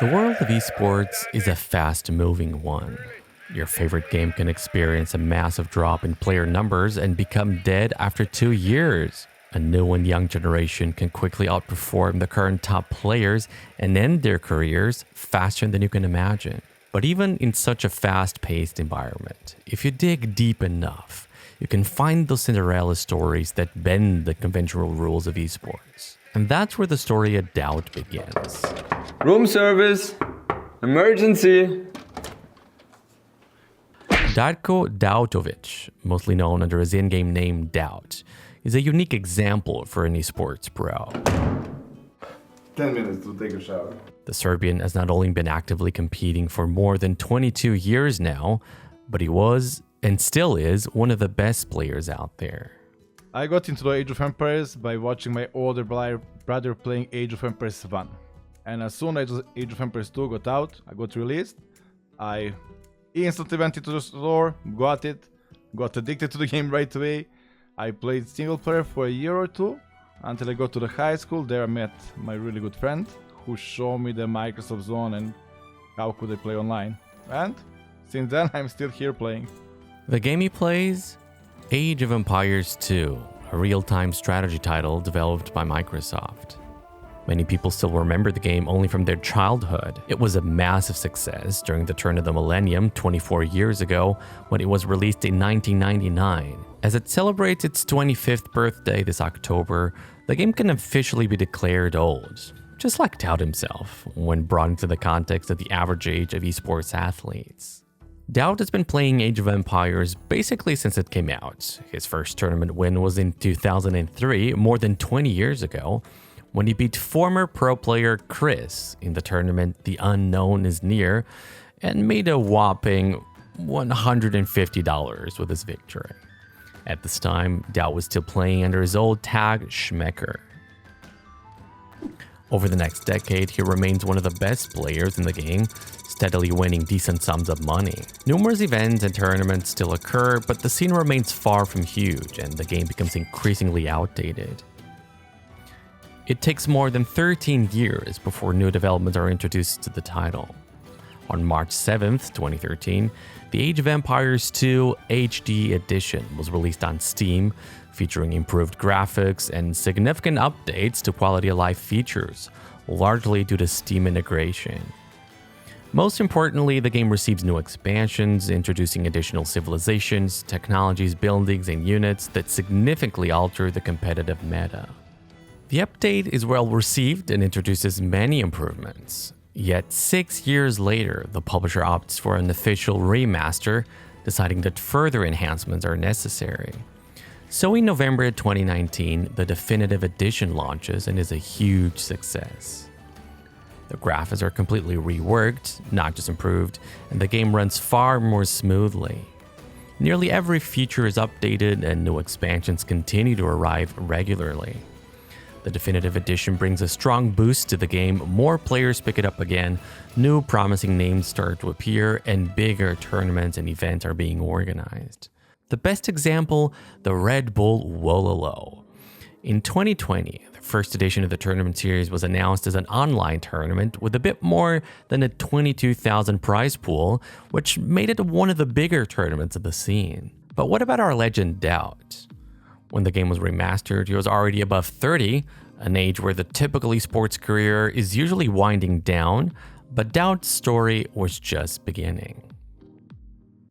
The world of esports is a fast-moving one. Your favorite game can experience a massive drop in player numbers and become dead after 2 years. A new and young generation can quickly outperform the current top players and end their careers faster than you can imagine. But even in such a fast-paced environment, if you dig deep enough, you can find those Cinderella stories that bend the conventional rules of esports. And that's where the story at DauT begins. Room service, emergency. Darko Dautovic, mostly known under his in-game name DauT, is a unique example for an esports pro. 10 minutes to take a shower. The Serbian has not only been actively competing for more than 22 years now, but he was, and still is, one of the best players out there. I got into the Age of Empires by watching my older brother playing Age of Empires 1. And as soon as Age of Empires 2 got out, I got released, I instantly went into the store, got it, got addicted to the game right away. I played single player for a year or two, until I got to the high school. There I met my really good friend, who showed me the Microsoft Zone and how could I play online. And since then I'm still here playing. The game he plays? Age of Empires 2, a real-time strategy title developed by Microsoft. Many people still remember the game only from their childhood. It was a massive success during the turn of the millennium 24 years ago when it was released in 1999. As it celebrates its 25th birthday this October, the game can officially be declared old, just like DauT himself, when brought into the context of the average age of esports athletes. DauT has been playing Age of Empires basically since it came out. His first tournament win was in 2003, more than 20 years ago, when he beat former pro player Chris in the tournament The Unknown is Near, and made a whopping $150 with his victory. At this time, DauT was still playing under his old tag Schmecker. Over the next decade, he remains one of the best players in the game, steadily winning decent sums of money. Numerous events and tournaments still occur, but the scene remains far from huge, and the game becomes increasingly outdated. It takes more than 13 years before new developments are introduced to the title. On March 7th, 2013, the Age of Empires 2 HD Edition was released on Steam, featuring improved graphics and significant updates to quality of life features, largely due to Steam integration. Most importantly, the game receives new expansions, introducing additional civilizations, technologies, buildings, and units that significantly alter the competitive meta. The update is well received and introduces many improvements. Yet 6 years later, the publisher opts for an official remaster, deciding that further enhancements are necessary. So in November 2019, the definitive edition launches and is a huge success. The graphics are completely reworked, not just improved, and the game runs far more smoothly. Nearly every feature is updated and new expansions continue to arrive regularly. The definitive edition brings a strong boost to the game, more players pick it up again, new promising names start to appear, and bigger tournaments and events are being organized. The best example, the Red Bull Wololo. In 2020, the first edition of the tournament series was announced as an online tournament with a bit more than a 22,000 prize pool, which made it one of the bigger tournaments of the scene. But what about our legend DauT? When the game was remastered, he was already above 30, an age where the typical esports career is usually winding down, but DauT's story was just beginning.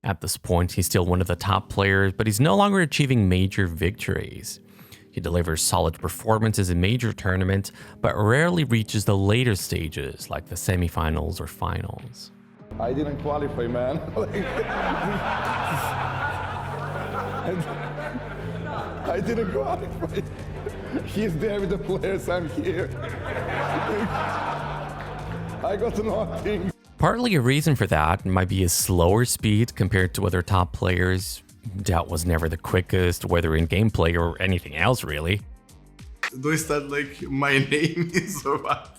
At this point, he's still one of the top players, but he's no longer achieving major victories. He delivers solid performances in major tournaments, but rarely reaches the later stages like the semifinals or finals. I didn't qualify, man. I didn't qualify. He's there with the players, I'm here. I got nothing. Partly a reason for that might be his slower speed compared to other top players. DauT was never the quickest, whether in gameplay or anything else really. Do I start like my name is or what?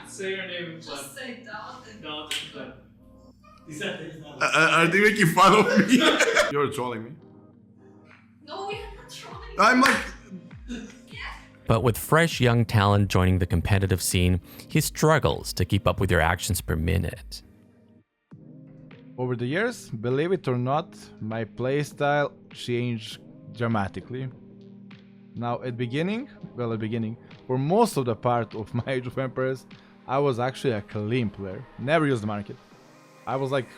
Say your name. Just say DauT. Are they making fun of me? You're trolling me. No, we are not trolling. I'm like... But with fresh young talent joining the competitive scene, he struggles to keep up with their actions per minute. Over the years, believe it or not, my playstyle changed dramatically. Now at beginning, for most of the part of my Age of Empires, I was actually a clean player. Never used the market. I was like,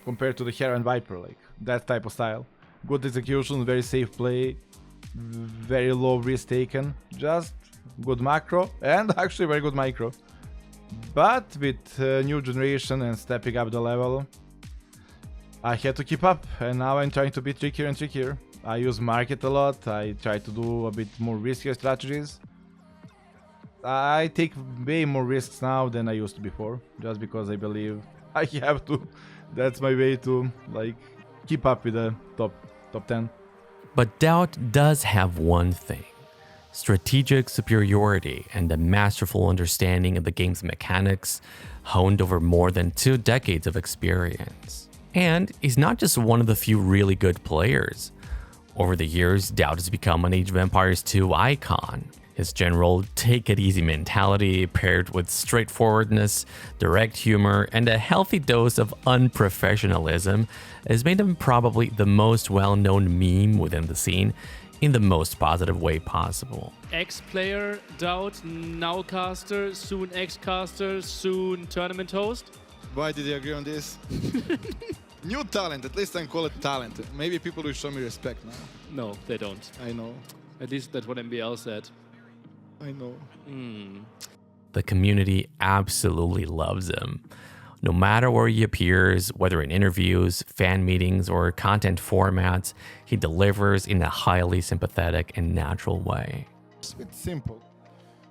compared to the Hera and Viper, like that type of style. Good execution, very safe play, very low risk taken, just good macro and actually very good micro. But with new generation and stepping up the level, I had to keep up, and now I'm trying to be trickier and trickier. I use market a lot, I try to do a bit more riskier strategies. I take way more risks now than I used to before, just because I believe I have to. That's my way to like keep up with the top 10. But DauT does have one thing: strategic superiority and a masterful understanding of the game's mechanics, honed over more than 2 decades of experience. And he's not just one of the few really good players. Over the years, DauT has become an Age of Empires 2 icon. His general take-it-easy mentality, paired with straightforwardness, direct humor, and a healthy dose of unprofessionalism, has made him probably the most well-known meme within the scene, in the most positive way possible. Ex-player, DauT, now caster, soon ex-caster, soon tournament host. Why did you agree on this? New talent, at least I call it talent. Maybe people will show me respect now. No, they don't. I know. At least that's what MBL said. I know. The community absolutely loves him. No matter where he appears, whether in interviews, fan meetings, or content formats, he delivers in a highly sympathetic and natural way. It's simple.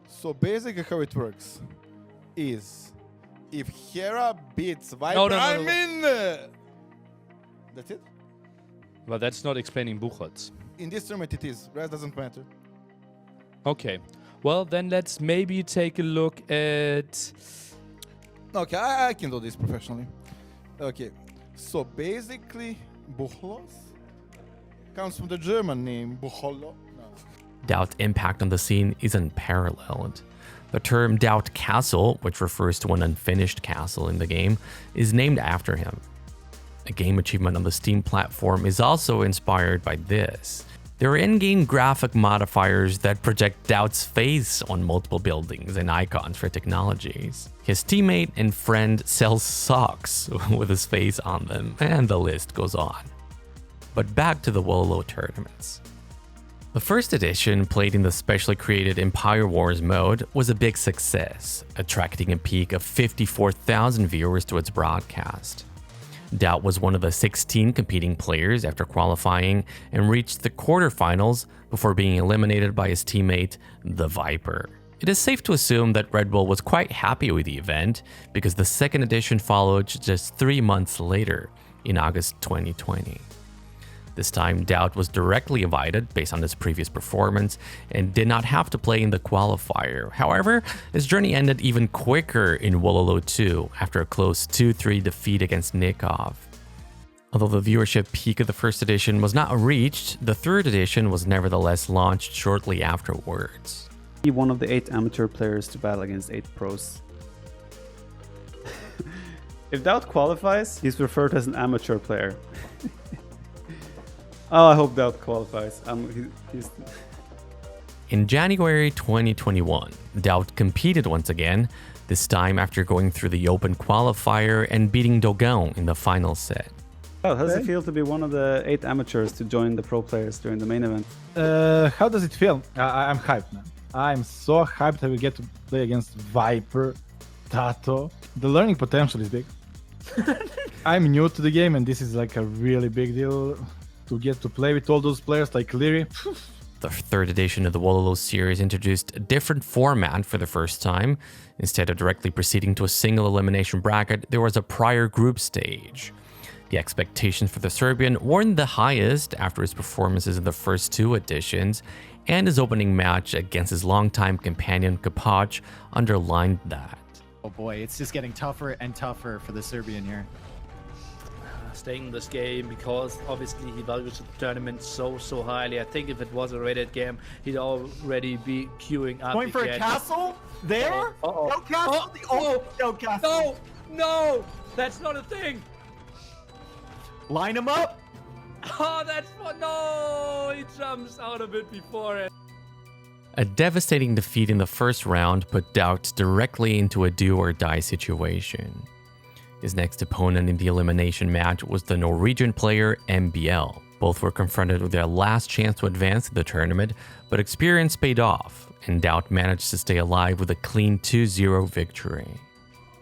So basically how it works is if Hera beats Viper, that's it? Well, that's not explaining Buchholz. In this tournament it is, rest doesn't matter. Okay. Well, then let's maybe take a look at... Okay, I can do this professionally. Okay, so basically Buchholz comes from the German name Buchhollo. DauT's impact on the scene is unparalleled. The term DauT Castle, which refers to an unfinished castle in the game, is named after him. A game achievement on the Steam platform is also inspired by this. There are in-game graphic modifiers that project DauT's face on multiple buildings and icons for technologies. His teammate and friend sells socks with his face on them, and the list goes on. But back to the Wololo tournaments. The first edition, played in the specially created Empire Wars mode, was a big success, attracting a peak of 54,000 viewers to its broadcast. DauT was one of the 16 competing players after qualifying and reached the quarterfinals before being eliminated by his teammate, the Viper. It is safe to assume that Red Bull was quite happy with the event because the second edition followed just 3 months later, in August 2020. This time, DauT was directly invited based on his previous performance and did not have to play in the qualifier. However, his journey ended even quicker in Wololo 2 after a close 2-3 defeat against Nikov. Although the viewership peak of the first edition was not reached, the third edition was nevertheless launched shortly afterwards. Be one of the 8 amateur players to battle against 8 pros. If DauT qualifies, he's referred as an amateur player. Oh, I hope DauT qualifies. In January 2021, DauT competed once again, this time after going through the open qualifier and beating Dogon in the final set. How does it feel to be one of the 8 amateurs to join the pro players during the main event? How does it feel? I'm hyped, man. I'm so hyped that we get to play against Viper, Tato. The learning potential is big. I'm new to the game and this is like a really big deal to get to play with all those players like Leary. The third edition of the Wololo series introduced a different format for the first time. Instead of directly proceeding to a single elimination bracket, there was a prior group stage. The expectations for the Serbian weren't the highest after his performances in the first 2 editions, and his opening match against his longtime companion Kapac underlined that. Oh boy, it's just getting tougher and tougher for the Serbian here. staying in this game because obviously he values the tournament so highly. I think if it was a rated game, he'd already be queuing up. Going for a again. castle? There? Uh-oh. No castle? The ultimate no castle. No, that's not a thing. Line him up. Oh, that's no. He jumps out of it before it. A devastating defeat in the first round put DauT directly into a do-or-die situation. His next opponent in the elimination match was the Norwegian player MBL. Both were confronted with their last chance to advance to the tournament, but experience paid off, and DauT managed to stay alive with a clean 2-0 victory.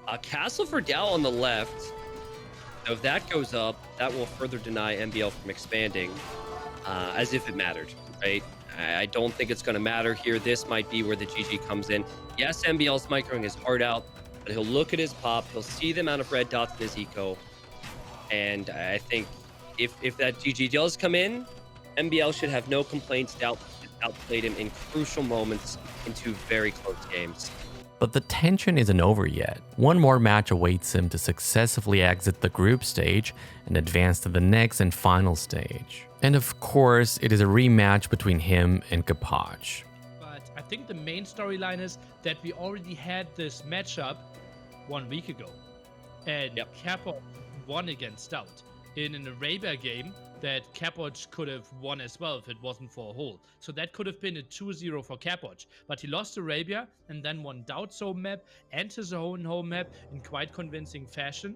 A castle for DauT on the left. So if that goes up, that will further deny MBL from expanding, as if it mattered, right? I don't think it's going to matter here. This might be where the GG comes in. Yes, MBL's microing his heart out, but he'll look at his pop, he'll see the amount of red dots in his eco, and I think if that GG does come in, MBL should have no complaints. DauT outplayed him in crucial moments in 2 very close games. But the tension isn't over yet. One more match awaits him to successfully exit the group stage and advance to the next and final stage. And of course, it is a rematch between him and Kapach. But I think the main storyline is that we already had this matchup 1 week ago. And Kapach won against DauT in an Arabia game that Kapach could have won as well if it wasn't for a hole. So that could have been a 2-0 for Kapach. But he lost Arabia and then won DauT's home map and his own home map in quite convincing fashion.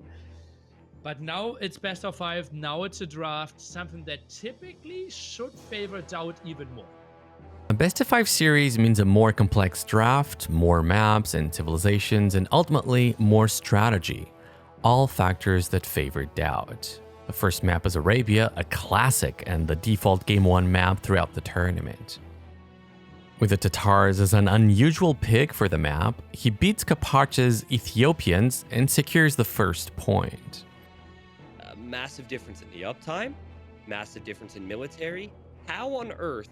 But now it's best of 5, now it's a draft, something that typically should favor DauT even more. A best of 5 series means a more complex draft, more maps and civilizations, and ultimately more strategy. All factors that favor DauT. The first map is Arabia, a classic and the default Game 1 map throughout the tournament. With the Tatars as an unusual pick for the map, he beats Kapach's Ethiopians and secures the first point. Massive difference in the uptime, massive difference in military. How on earth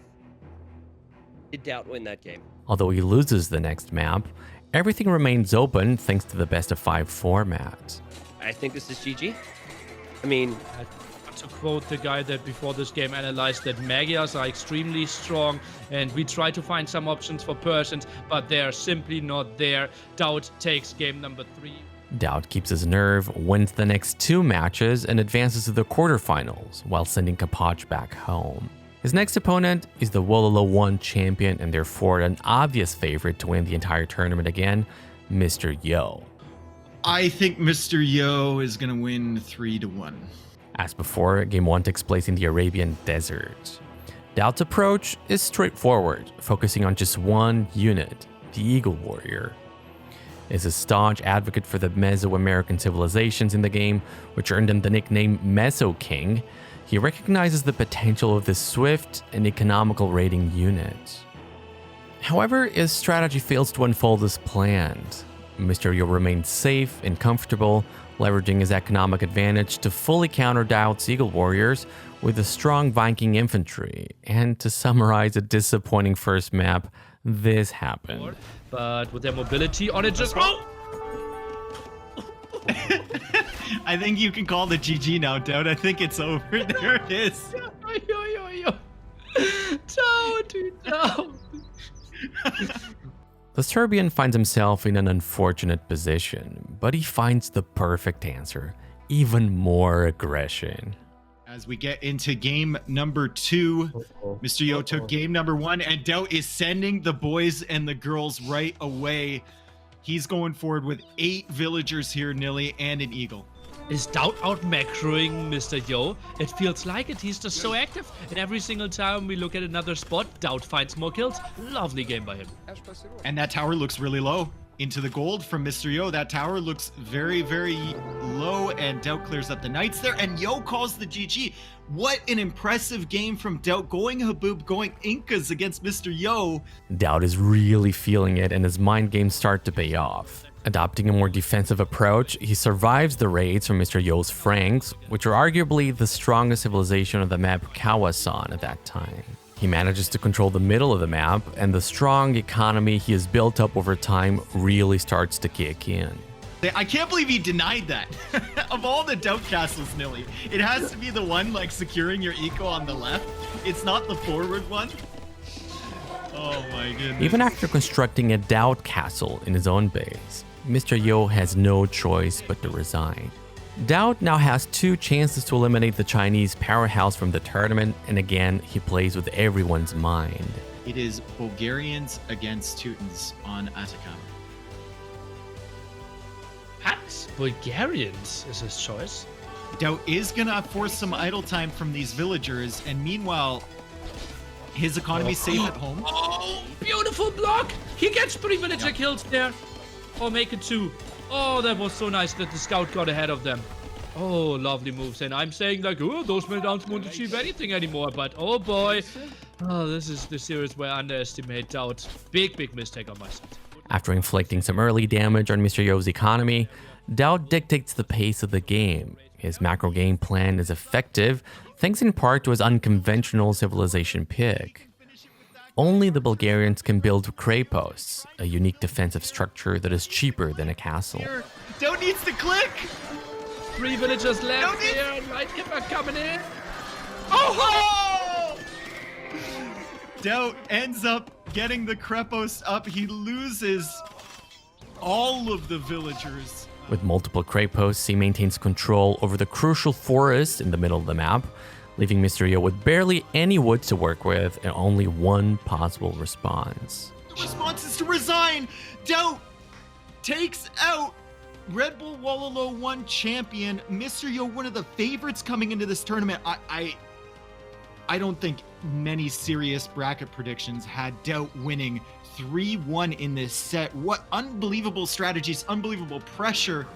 did DauT win that game? Although he loses the next map, everything remains open thanks to the best of 5 format. I think this is GG. I mean, to quote the guy that before this game analyzed that Magyars are extremely strong and we try to find some options for Persians, but they're simply not there. DauT takes game number 3. DauT keeps his nerve, wins the next 2 matches, and advances to the quarterfinals while sending Kapach back home. His next opponent is the Wololo 1 champion and therefore an obvious favorite to win the entire tournament again, Mr. Yo. I think Mr. Yo is going to win 3-1. As before, Game 1 takes place in the Arabian Desert. DauT's approach is straightforward, focusing on just one unit, the Eagle Warrior. Is a staunch advocate for the Mesoamerican civilizations in the game, which earned him the nickname Meso King. He recognizes the potential of this swift and economical raiding unit. However, his strategy fails to unfold as planned. Mr. Yo remains safe and comfortable, leveraging his economic advantage to fully counter DauT's Eagle Warriors with a strong Viking infantry. And to summarize a disappointing first map, this happened. But with their mobility on it, just I think you can call the GG now, DauT. I think it's over. There it is. The Serbian finds himself in an unfortunate position, but he finds the perfect answer, even more aggression. As we get into game number 2, Mr. Yo took game number 1, and DauT is sending the boys and the girls right away. He's going forward with 8 villagers here, Nilly, and an eagle. Is DauT out macroing Mr. Yo? It feels like it. He's just so active. And every single time we look at another spot, DauT finds more kills. Lovely game by him. And that tower looks really low. Into the gold from Mr. Yo. That tower looks very, very low, and DauT clears up the knights there, and Yo calls the GG. What an impressive game from DauT, going Haboob, going Incas against Mr. Yo. DauT is really feeling it, and his mind games start to pay off. Adopting a more defensive approach, he survives the raids from Mr. Yo's Franks, which are arguably the strongest civilization of the map Kawasan at that time. He manages to control the middle of the map, and the strong economy he has built up over time really starts to kick in. I can't believe he denied that. Of all the DauT castles, Nilly, it has to be the one like securing your eco on the left. It's not the forward one. Oh my goodness. Even after constructing a DauT castle in his own base, Mr. Yo has no choice but to resign. DauT now has 2 chances to eliminate the Chinese powerhouse from the tournament, and again, he plays with everyone's mind. It is Bulgarians against Teutons on Atacama. What? Bulgarians is his choice. DauT is gonna force some idle time from these villagers, and meanwhile, his economy's safe at home. Oh, beautiful block! He gets 3 villager kills there. Or make it 2. Oh, that was so nice that the scout got ahead of them. Oh, lovely moves. And I'm saying like, oh, those meltdowns won't achieve anything anymore. But oh boy. Oh, this is the series where I underestimate DauT. Big mistake on my side. After inflicting some early damage on Mr. Yo's economy, DauT dictates the pace of the game. His macro game plan is effective, thanks in part to his unconventional civilization pick. Only the Bulgarians can build cray posts, a unique defensive structure that is cheaper than a castle. DauT needs to click! 3 villagers left here, right Kipper coming in. Oh! DauT ends up getting the Krepos up. He loses all of the villagers. With multiple cray posts, he maintains control over the crucial forest in the middle of the map, leaving Mr. Yo with barely any wood to work with and only one possible response. The response is to resign. DauT takes out Red Bull Wololo 1 champion. Mr. Yo, one of the favorites coming into this tournament. I don't think many serious bracket predictions had DauT winning 3-1 in this set. What unbelievable strategies, unbelievable pressure.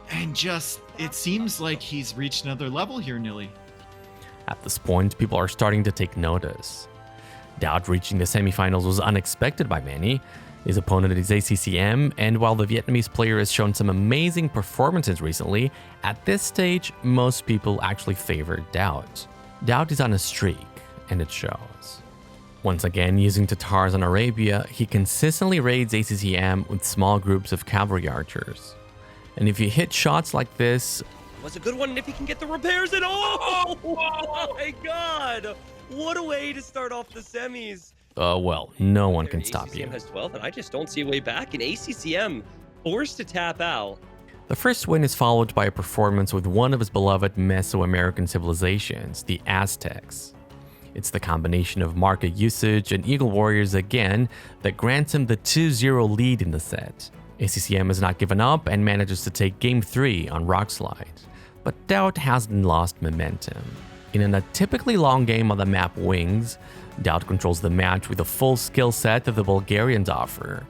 And just, it seems like he's reached another level here, Nilly. At this point, people are starting to take notice. DauT reaching the semifinals was unexpected by many. His opponent is ACCM, and while the Vietnamese player has shown some amazing performances recently, at this stage, most people actually favor DauT. DauT is on a streak, and it shows. Once again, using Tatars on Arabia, he consistently raids ACCM with small groups of cavalry archers. And if you hit shots like this, Was a good one, and if he can get the repairs and oh my god! What a way to start off the semis. well, no one can stop you. ACCM has 12, and I just don't see a way back. And ACCM forced to tap out. The first win is followed by a performance with one of his beloved Mesoamerican civilizations, the Aztecs. It's the combination of market usage and Eagle Warriors again that grants him the 2-0 lead in the set. ACCM has not given up and manages to take Game 3 on Rockslide. But DauT hasn't lost momentum. In a typically long game on the map Wings, DauT controls the match with the full skill set that the Bulgarians offer.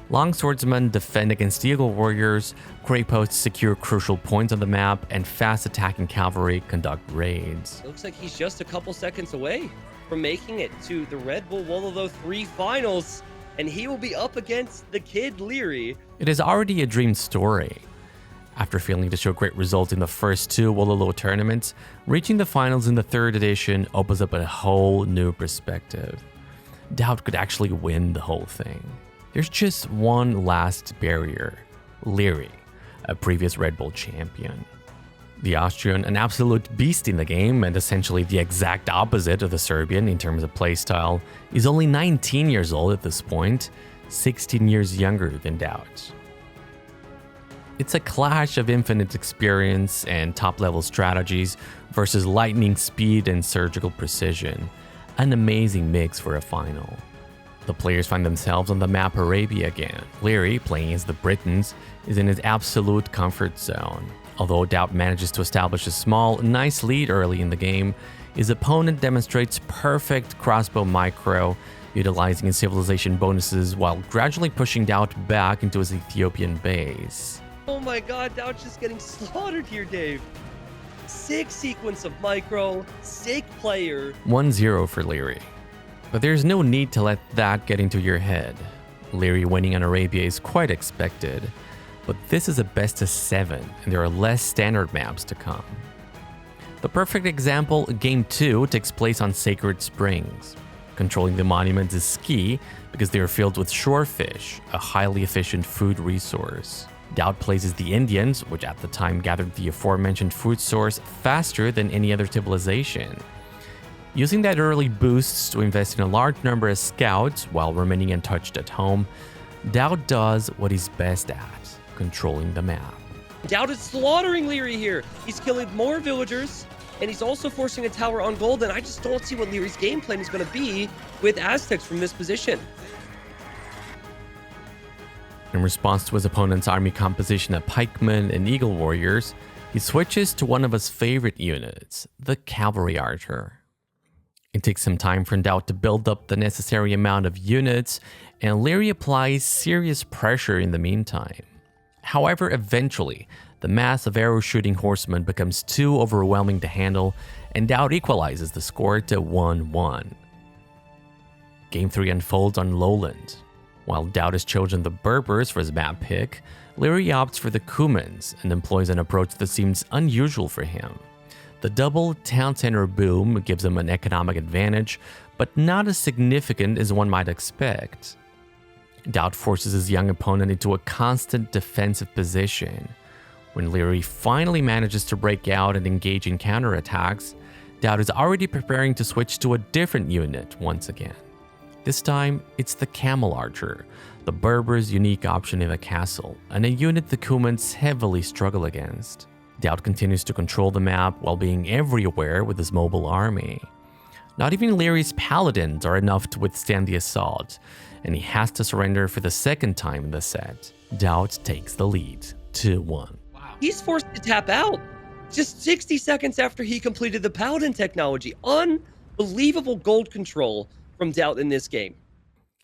Long swordsmen defend against Eagle Warriors, Grey Posts secure crucial points on the map, and fast attacking cavalry conduct raids. It looks like he's just a couple seconds away from making it to the Red Bull Wololo 3 finals, and he will be up against the kid Leary. It is already a dream story. After failing to show great results in the first 2 Wololo tournaments, reaching the finals in the 3rd edition opens up a whole new perspective. DauT could actually win the whole thing. There's just one last barrier: Leary, a previous Red Bull champion. The Austrian, an absolute beast in the game and essentially the exact opposite of the Serbian in terms of playstyle, is only 19 years old at this point, 16 years younger than DauT. It's a clash of infinite experience and top-level strategies versus lightning speed and surgical precision, an amazing mix for a final. The players find themselves on the map Arabia again. Leary, playing as the Britons, is in his absolute comfort zone. Although DauT manages to establish a small, nice lead early in the game, his opponent demonstrates perfect crossbow micro, utilizing his civilization bonuses while gradually pushing DauT back into his Ethiopian base. Oh my god, DauT's just getting slaughtered here, Dave. Sick sequence of micro, sick player. 1-0 for Leary. But there's no need to let that get into your head. Leary winning on Arabia is quite expected, but this is a best of 7 and there are less standard maps to come. The perfect example, Game 2, takes place on Sacred Springs. Controlling the monuments is key because they are filled with shorefish, a highly efficient food resource. DauT places the Indians, which at the time gathered the aforementioned food source faster than any other civilization. Using that early boosts to invest in a large number of scouts while remaining untouched at home, DauT does what he's best at, controlling the map. DauT is slaughtering Leary here. He's killing more villagers, and he's also forcing a tower on gold, and I just don't see what Leary's game plan is going to be with Aztecs from this position. In response to his opponent's army composition of pikemen and eagle warriors, he switches to one of his favorite units, the cavalry archer. It takes some time for DauT to build up the necessary amount of units, and Leary applies serious pressure in the meantime. However, eventually, the mass of arrow-shooting horsemen becomes too overwhelming to handle, and DauT equalizes the score to 1-1. Game 3 unfolds on Lowland. While DauT has chosen the Berbers for his map pick, Leary opts for the Cumans and employs an approach that seems unusual for him. The double town center boom gives him an economic advantage, but not as significant as one might expect. DauT forces his young opponent into a constant defensive position. When Leary finally manages to break out and engage in counterattacks, DauT is already preparing to switch to a different unit once again. This time, it's the Camel Archer, the Berbers' unique option in a castle, and a unit the Cumans heavily struggle against. DauT continues to control the map while being everywhere with his mobile army. Not even Leary's paladins are enough to withstand the assault, and he has to surrender for the second time in the set. DauT takes the lead, 2-1. He's forced to tap out just 60 seconds after he completed the Paladin technology. Unbelievable gold control from DauT in this game.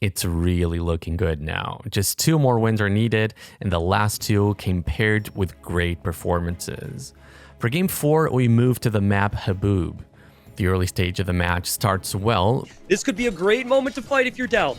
It's really looking good now. Just 2 more wins are needed, and the last 2 came paired with great performances. For Game 4, we move to the map Haboob. The early stage of the match starts well. This could be a great moment to fight if you're DauT.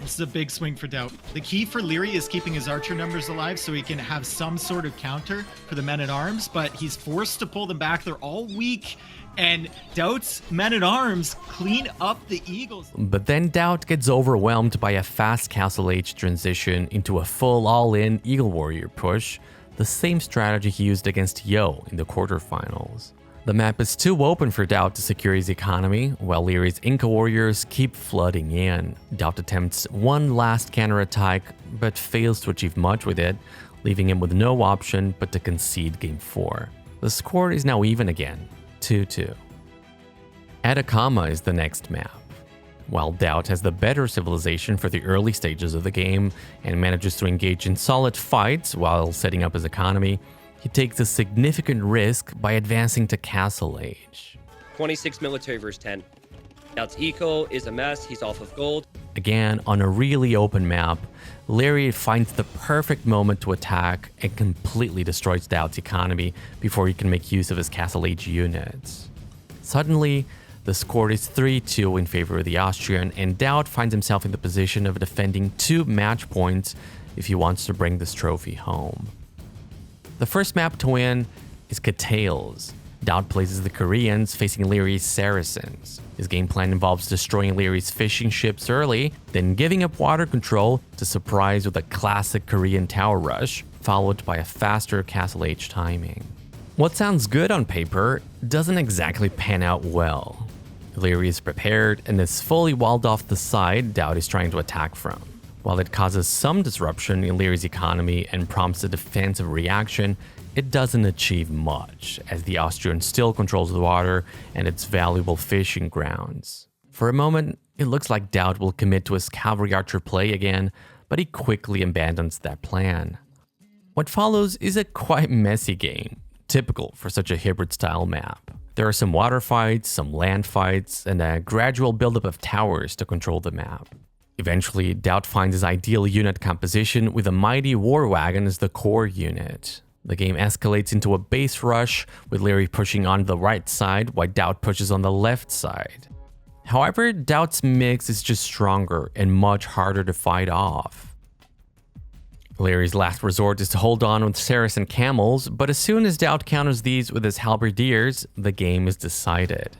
This is a big swing for DauT. The key for Leary is keeping his archer numbers alive so he can have some sort of counter for the men-at-arms, but he's forced to pull them back. They're all weak, and DauT's men-at-arms clean up the eagles. But then DauT gets overwhelmed by a fast Castle Age transition into a full all-in Eagle Warrior push, the same strategy he used against Yo in the quarterfinals. The map is too open for DauT to secure his economy, while Leary's Inca warriors keep flooding in. DauT attempts one last counterattack, but fails to achieve much with it, leaving him with no option but to concede Game 4. The score is now even again, 2-2. Atacama is the next map. While DauT has the better civilization for the early stages of the game and manages to engage in solid fights while setting up his economy, he takes a significant risk by advancing to Castle Age. 26 military versus 10. DauT's eco is a mess. He's off of gold. Again, on a really open map, Leary finds the perfect moment to attack and completely destroys DauT's economy before he can make use of his Castle Age units. Suddenly, the score is 3-2 in favor of the Austrian, and DauT finds himself in the position of defending 2 match points if he wants to bring this trophy home. The first map to win is Catales. DauT places the Koreans facing Leary's Saracens. His game plan involves destroying Leary's fishing ships early, then giving up water control to surprise with a classic Korean tower rush, followed by a faster Castle Age timing. What sounds good on paper doesn't exactly pan out well. Leary is prepared and is fully walled off the side DauT is trying to attack from. While it causes some disruption in Leary's economy and prompts a defensive reaction, it doesn't achieve much, as the Austrian still controls the water and its valuable fishing grounds. For a moment, it looks like DauT will commit to his cavalry archer play again, but he quickly abandons that plan. What follows is a quite messy game, typical for such a hybrid-style map. There are some water fights, some land fights, and a gradual buildup of towers to control the map. Eventually, DauT finds his ideal unit composition with a mighty war wagon as the core unit. The game escalates into a base rush, with Leary pushing on the right side while DauT pushes on the left side. However, DauT's mix is just stronger and much harder to fight off. Leary's last resort is to hold on with Saracen camels, but as soon as DauT counters these with his halberdiers, the game is decided.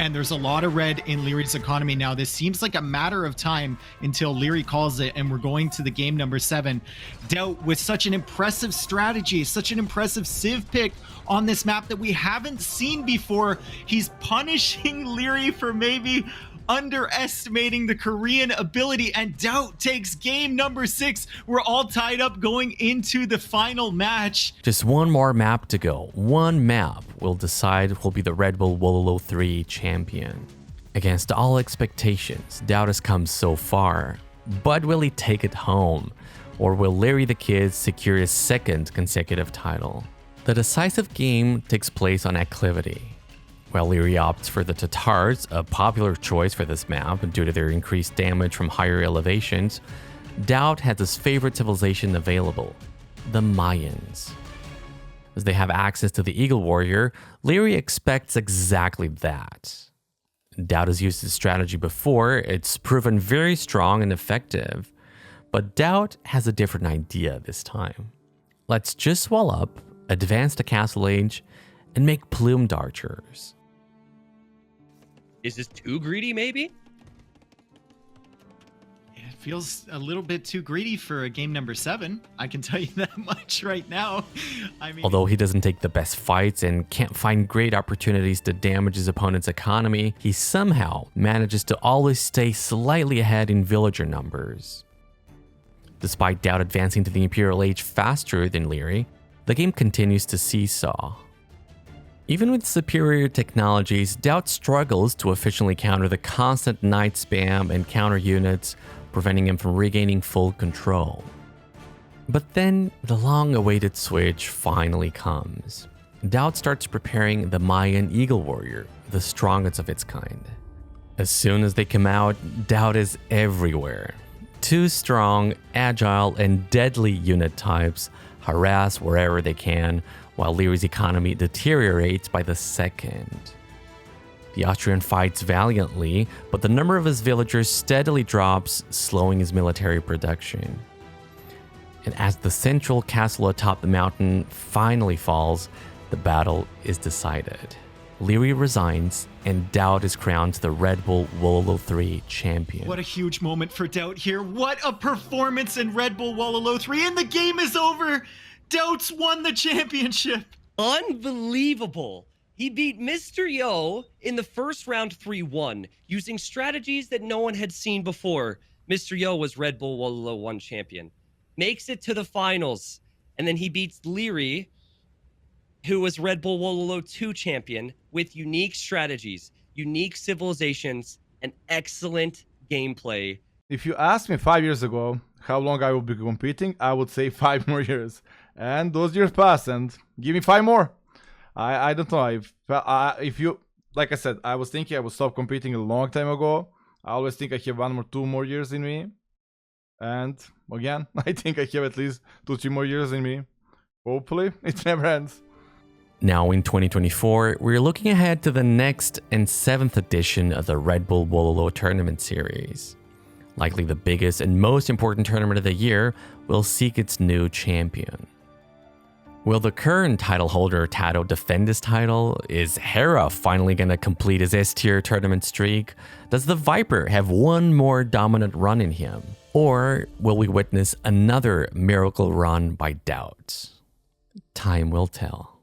And there's a lot of red in Leary's economy now. This seems like a matter of time until Leary calls it, and we're going to the game number 7. DauT with such an impressive strategy, such an impressive Civ pick on this map that we haven't seen before. He's punishing Leary for maybe underestimating the Korean ability, and DauT takes game number 6. We're all tied up going into the final match. Just one more map to go. One map will decide who'll be the Red Bull Wololo 3 champion. Against all expectations, DauT has come so far, but will he take it home? Or will Larry the Kid secure his 2nd consecutive title? The decisive game takes place on Acclivity. While Leary opts for the Tatars, a popular choice for this map due to their increased damage from higher elevations, DauT has his favorite civilization available, the Mayans. As they have access to the Eagle Warrior, Leary expects exactly that. DauT has used this strategy before, it's proven very strong and effective, but DauT has a different idea this time. Let's just wall up, advance to Castle Age, and make plumed archers. Is this too greedy, maybe? It feels a little bit too greedy for a game number 7. I can tell you that much right now. I mean, Although he doesn't take the best fights and can't find great opportunities to damage his opponent's economy, he somehow manages to always stay slightly ahead in villager numbers. Despite DauT advancing to the Imperial Age faster than Leary, the game continues to seesaw. Even with superior technologies, DauT struggles to efficiently counter the constant knight spam and counter units, preventing him from regaining full control. But then, the long-awaited switch finally comes. DauT starts preparing the Mayan Eagle Warrior, the strongest of its kind. As soon as they come out, DauT is everywhere. 2 strong, agile, and deadly unit types harass wherever they can, while Leary's economy deteriorates by the second. The Austrian fights valiantly, but the number of his villagers steadily drops, slowing his military production. And as the central castle atop the mountain finally falls, the battle is decided. Leary resigns, and DauT is crowned the Red Bull Wololo 3 champion. what a huge moment for DauT here. What a performance in Red Bull Wololo 3, and the game is over. DauT's won the championship. Unbelievable. He beat Mr. Yo in the first round 3-1 using strategies that no one had seen before. Mr. Yo was Red Bull Wololo 1 champion. Makes it to the finals. And then he beats Leary, who was Red Bull Wololo 2 champion, with unique strategies, unique civilizations, and excellent gameplay. If you asked me 5 years ago how long I will be competing, I would say 5 more years. And those years pass, and give me 5 more. I don't know. If you, like I said, I was thinking I would stop competing a long time ago. I always think I have 1 or 2 more years in me. And again, I think I have at least 2-3 more years in me. Hopefully, it never ends. Now in 2024, we're looking ahead to the next and 7th edition of the Red Bull Wololo Tournament Series. Likely the biggest and most important tournament of the year will seek its new champion. Will the current title holder Tado defend his title? Is Hera finally gonna complete his S-tier tournament streak? Does the Viper have one more dominant run in him? Or will we witness another miracle run by DauT? Time will tell.